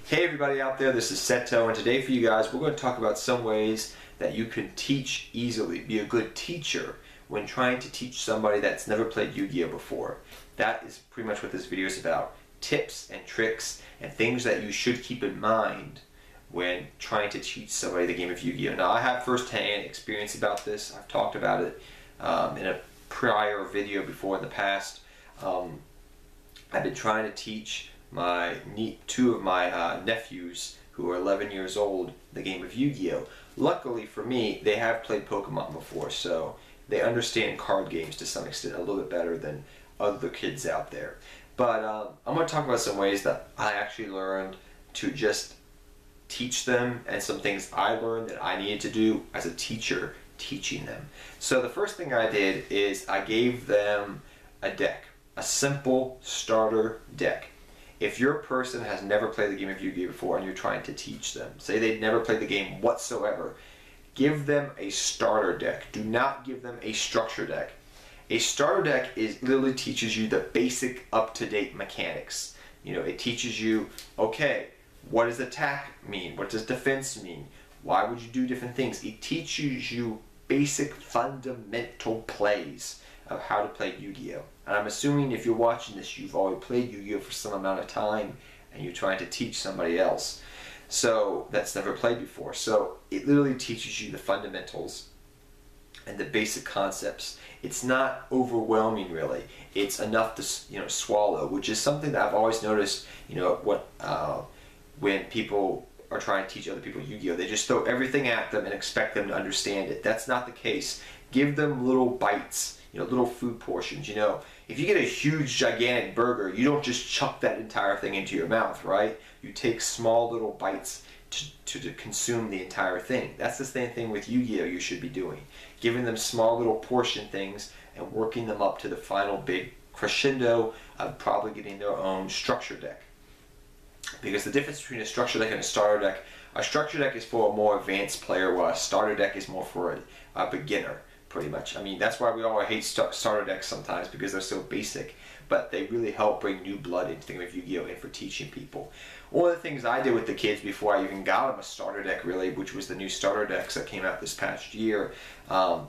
Hey everybody out there, this is Seto, and today for you guys we're going to talk about some ways that you can teach easily, be a good teacher when trying to teach somebody that's never played Yu-Gi-Oh before. That is pretty much what this video is about. Tips and tricks and things that you should keep in mind when trying to teach somebody the game of Yu-Gi-Oh. Now I have first-hand experience about this. I've talked about it in a prior video before in the past. I've been trying to teach two of my nephews who are 11 years old the game of Yu-Gi-Oh. Luckily for me, they have played Pokemon before, so they understand card games to some extent a little bit better than other kids out there. But I'm going to talk about some ways that I actually learned to just teach them, and some things I learned that I needed to do as a teacher teaching them. So the first thing I did is I gave them a deck, a simple starter deck. If your person has never played the game of Yu-Gi-Oh before and you're trying to teach them, say they've never played the game whatsoever, give them a starter deck. Do not give them a structure deck. A starter deck literally teaches you the basic up-to-date mechanics. You know, it teaches you, okay, what does attack mean? What does defense mean? Why would you do different things? It teaches you basic fundamental plays of how to play Yu-Gi-Oh. And I'm assuming if you're watching this, you've already played Yu-Gi-Oh for some amount of time and you're trying to teach somebody else so that's never played before. So it literally teaches you the fundamentals and the basic concepts. It's not overwhelming really. It's enough to, you know, swallow, which is something that I've always noticed, you know, when people are trying to teach other people Yu-Gi-Oh, they just throw everything at them and expect them to understand it. That's not the case. Give them little bites, you know, little food portions. You know, if you get a huge gigantic burger, you don't just chuck that entire thing into your mouth, right? You take small little bites to consume the entire thing. That's the same thing with Yu-Gi-Oh you should be doing. Giving them small little portion things and working them up to the final big crescendo of probably getting their own structure deck. Because the difference between a structure deck and a starter deck is for a more advanced player, while a starter deck is more for a beginner, pretty much. I mean, that's why we all hate starter decks sometimes, because they're so basic, but they really help bring new blood into the game of Yu-Gi-Oh and for teaching people. One of the things I did with the kids before I even got them a starter deck, really, which was the new starter decks that came out this past year,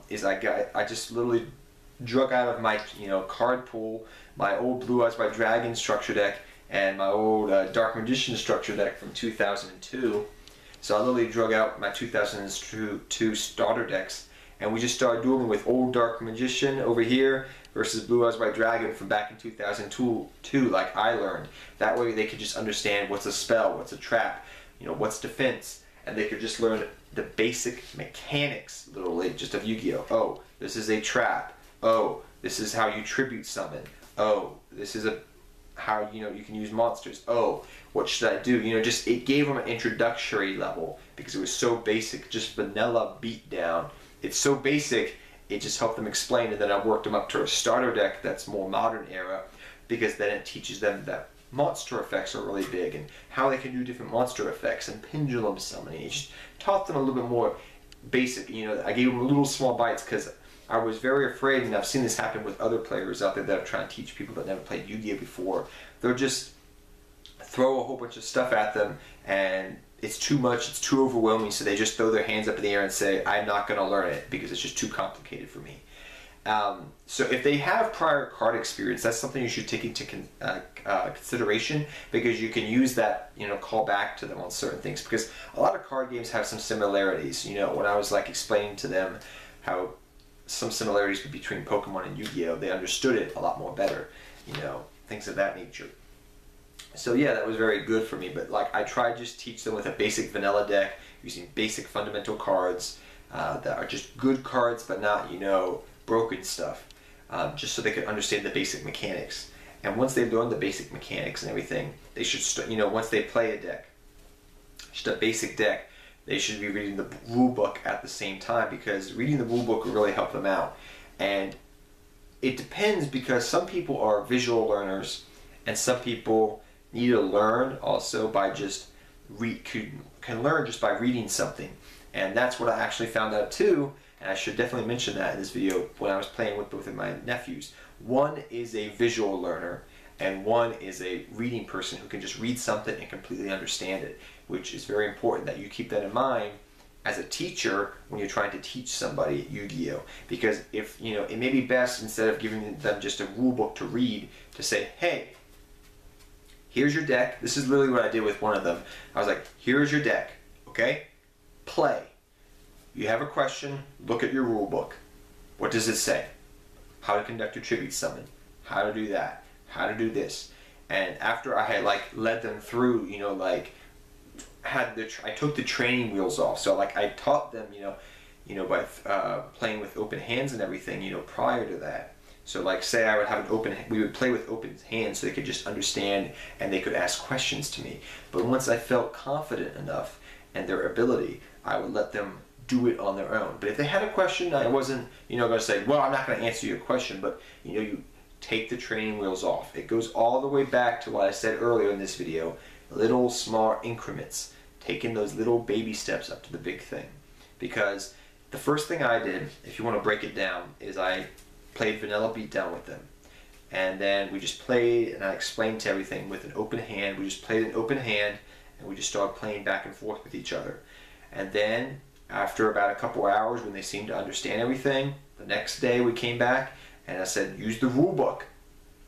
is I just literally drug out of my card pool my old Blue Eyes White Dragon structure deck and my old Dark Magician structure deck from 2002. So I literally drug out my 2002 starter decks, and we just started dueling with old Dark Magician over here versus Blue Eyes White Dragon from back in 2002, like I learned. That way they could just understand what's a spell, what's a trap, you know, what's defense, and they could just learn the basic mechanics, literally, just of Yu-Gi-Oh. Oh, this is a trap. Oh, this is how you tribute summon. Oh, this is how, you know, you can use monsters. Oh, what should I do? You know, just it gave them an introductory level because it was so basic, just vanilla beatdown. It's so basic, it just helped them explain, and then I worked them up to a starter deck that's more modern era, because then it teaches them that monster effects are really big and how they can do different monster effects and pendulum summoning. It just taught them a little bit more basic. You know, I gave them little small bites because I was very afraid, and I've seen this happen with other players out there that are trying to teach people that never played Yu-Gi-Oh before. They'll just throw a whole bunch of stuff at them and it's too much, it's too overwhelming, so they just throw their hands up in the air and say, I'm not going to learn it because it's just too complicated for me. So if they have prior card experience, that's something you should take into consideration, because you can use that, you know, call back to them on certain things, because a lot of card games have some similarities. You know, when I was like explaining to them how some similarities between Pokemon and Yu-Gi-Oh, they understood it a lot more better, you know, things of that nature. So yeah, that was very good for me, but like I tried to just teach them with a basic vanilla deck using basic fundamental cards that are just good cards but not, you know, broken stuff, just so they could understand the basic mechanics. And once they learn the basic mechanics and everything, they should start, you know, once they play a deck, just a basic deck, they should be reading the rule book at the same time, because reading the rule book will really help them out. And it depends, because some people are visual learners and some people need to learn also by just can learn just by reading something. And that's what I actually found out too, and I should definitely mention that in this video when I was playing with both of my nephews. One is a visual learner and one is a reading person who can just read something and completely understand it, which is very important that you keep that in mind as a teacher when you're trying to teach somebody Yu-Gi-Oh! Because if, you know, it may be best, instead of giving them just a rule book to read, to say, hey, here's your deck. This is literally what I did with one of them. I was like, here's your deck, okay? Play. You have a question, look at your rule book. What does it say? How to conduct a tribute summon, how to do that, how to do this. And after I had like led them through, you know, like I took the training wheels off. So like I taught them, you know, by playing with open hands and everything, you know, prior to that. So like say I would have we would play with open hands so they could just understand and they could ask questions to me. But once I felt confident enough in their ability, I would let them do it on their own. But if they had a question, I wasn't, you know, going to say, well, I'm not going to answer your question, but, you know, you take the training wheels off. It goes all the way back to what I said earlier in this video, little small increments, taking those little baby steps up to the big thing. Because the first thing I did, if you want to break it down, is I played Vanilla Beatdown with them. And then we just played, and I explained to everything with an open hand. We just played an open hand, and we just started playing back and forth with each other. And then after about a couple hours, when they seemed to understand everything, the next day we came back and I said, use the rule book.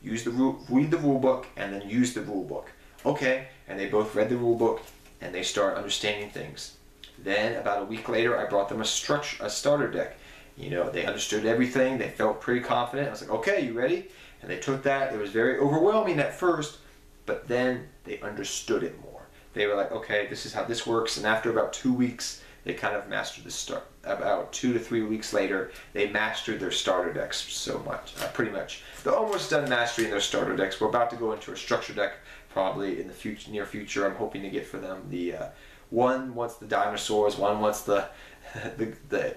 Read the rule book and then use the rule book. Okay, and they both read the rule book and they started understanding things. Then about a week later, I brought them a starter deck. You know, they understood everything. They felt pretty confident. I was like, okay, you ready? And they took that. It was very overwhelming at first, but then they understood it more. They were like, okay, this is how this works. And after about 2 weeks, they kind of mastered the start. About 2 to 3 weeks later, they mastered their starter decks so much, pretty much. They're almost done mastering their starter decks. We're about to go into a structure deck probably in the near future. I'm hoping to get for them the one wants the dinosaurs, one wants the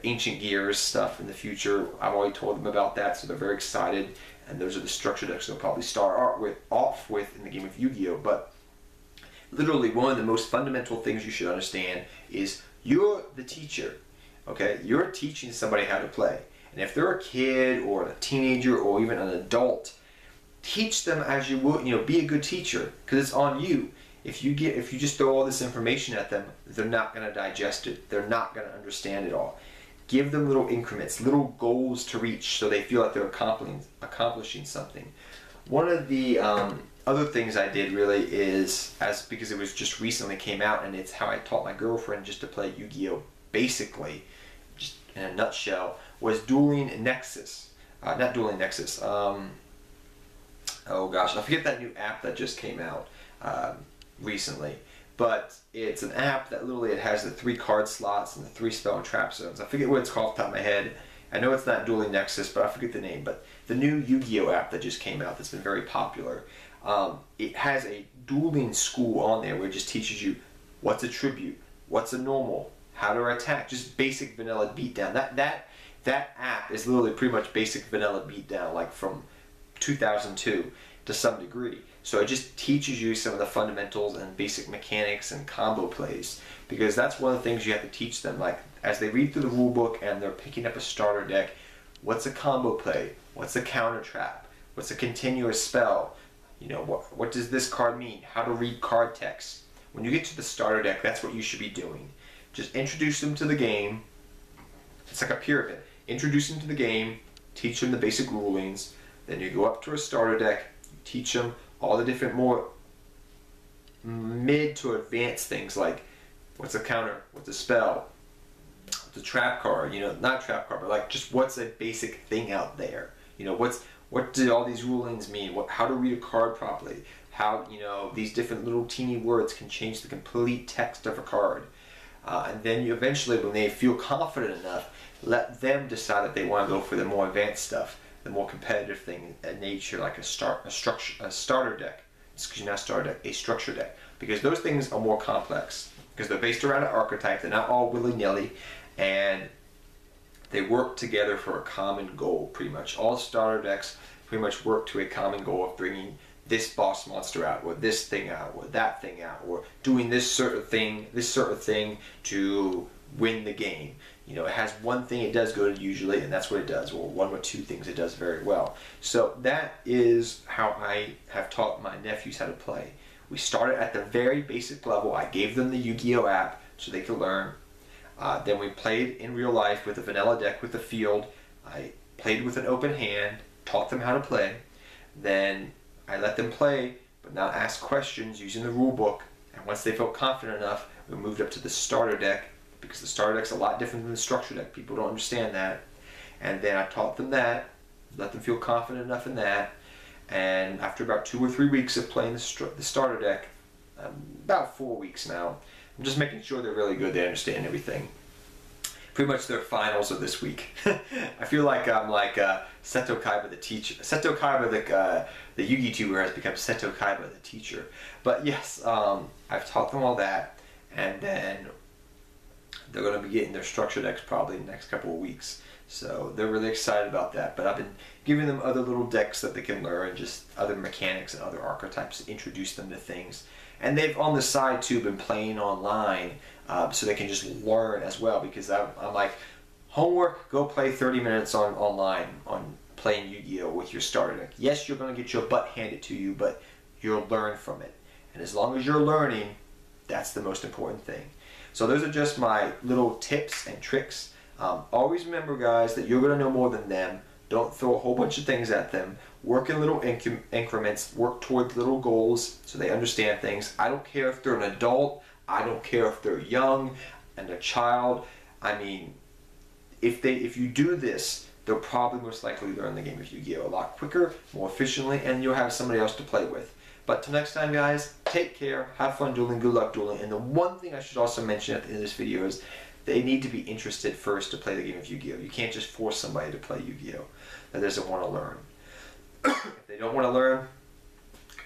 ancient gears stuff in the future. I've already told them about that, so they're very excited. And those are the structure decks they'll probably start off with in the game of Yu-Gi-Oh! But literally one of the most fundamental things you should understand is you're the teacher, okay? You're teaching somebody how to play. And if they're a kid or a teenager or even an adult, teach them as you would, you know, be a good teacher, because it's on you. If you just throw all this information at them, they're not going to digest it. They're not going to understand it all. Give them little increments, little goals to reach so they feel like they're accomplishing something. One of the other things I did really is, because it was just recently came out, and it's how I taught my girlfriend just to play Yu-Gi-Oh! Basically, just in a nutshell, was Dueling Nexus. Not Dueling Nexus. Oh gosh, I forget that new app that just came out recently. But it's an app that literally it has the 3 card slots and the 3 spell and trap zones. I forget what it's called off the top of my head. I know it's not Dueling Nexus, but I forget the name. But the new Yu-Gi-Oh! App that just came out that's been very popular. It has a dueling school on there where it just teaches you what's a tribute, what's a normal, how to attack, just basic vanilla beatdown. That app is literally pretty much basic vanilla beatdown, like from 2002 to some degree. So it just teaches you some of the fundamentals and basic mechanics and combo plays, because that's one of the things you have to teach them. Like as they read through the rule book and they're picking up a starter deck, what's a combo play? What's a counter trap? What's a continuous spell? You know, what does this card mean? How to read card text. When you get to the starter deck, that's what you should be doing. Just introduce them to the game. It's like a pyramid. Introduce them to the game, teach them the basic rulings, then you go up to a starter deck, you teach them all the different more mid to advanced things like what's a counter, what's a spell, what's a trap card, you know, not trap card, but like just what's a basic thing out there. You know, what do all these rulings mean? How to read a card properly? How, you know, these different little teeny words can change the complete text of a card. And then you eventually, when they feel confident enough, let them decide if they want to go for the more advanced stuff, the more competitive thing in nature, like a starter deck. Excuse me, not starter deck, a structure deck. Because those things are more complex. Because they're based around an archetype, they're not all willy-nilly, and they work together for a common goal, pretty much. All starter decks pretty much work to a common goal of bringing this boss monster out, or this thing out, or that thing out, or doing this sort of thing to win the game. You know, it has one thing it does good usually, and that's what it does, or one or two things it does very well. So that is how I have taught my nephews how to play. We started at the very basic level. I gave them the Yu-Gi-Oh app so they could learn. Then we played in real life with a vanilla deck with a field. I played with an open hand, taught them how to play. Then I let them play, but not ask questions using the rule book. And once they felt confident enough, we moved up to the starter deck, because the starter deck's a lot different than the structure deck. People don't understand that. And then I taught them that, let them feel confident enough in that. And after about 2 or 3 weeks of playing the starter deck, about 4 weeks now, I'm just making sure they're really good, they understand everything. Pretty much their finals are this week. I feel like I'm like Seto Kaiba the teacher. Seto Kaiba the Yu-Gi tuber has become Seto Kaiba the teacher. But yes, I've taught them all that, and then they're going to be getting their structure decks probably in the next couple of weeks. So they're really excited about that. But I've been giving them other little decks that they can learn, just other mechanics and other archetypes to introduce them to things. And they've on the side too been playing online, so they can just learn as well. Because I'm like, homework, go play 30 minutes online on playing Yu-Gi-Oh with your starter deck. Yes, you're going to get your butt handed to you, but you'll learn from it. And as long as you're learning, that's the most important thing. So those are just my little tips and tricks. Always remember, guys, that you're going to know more than them. Don't throw a whole bunch of things at them. Work in little increments. Work towards little goals so they understand things. I don't care if they're an adult. I don't care if they're young and a child. I mean, if you do this, they'll probably most likely learn the game of Yu-Gi-Oh! A lot quicker, more efficiently, and you'll have somebody else to play with. But till next time, guys, take care, have fun dueling, good luck dueling. And the one thing I should also mention at the end of this video is they need to be interested first to play the game of Yu-Gi-Oh! You can't just force somebody to play Yu-Gi-Oh! That doesn't want to learn. If they don't want to learn,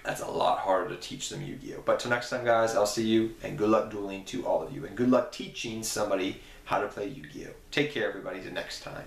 that's a lot harder to teach them Yu-Gi-Oh! But till next time, guys, I'll see you, and good luck dueling to all of you. And good luck teaching somebody how to play Yu-Gi-Oh! Take care, everybody, till next time.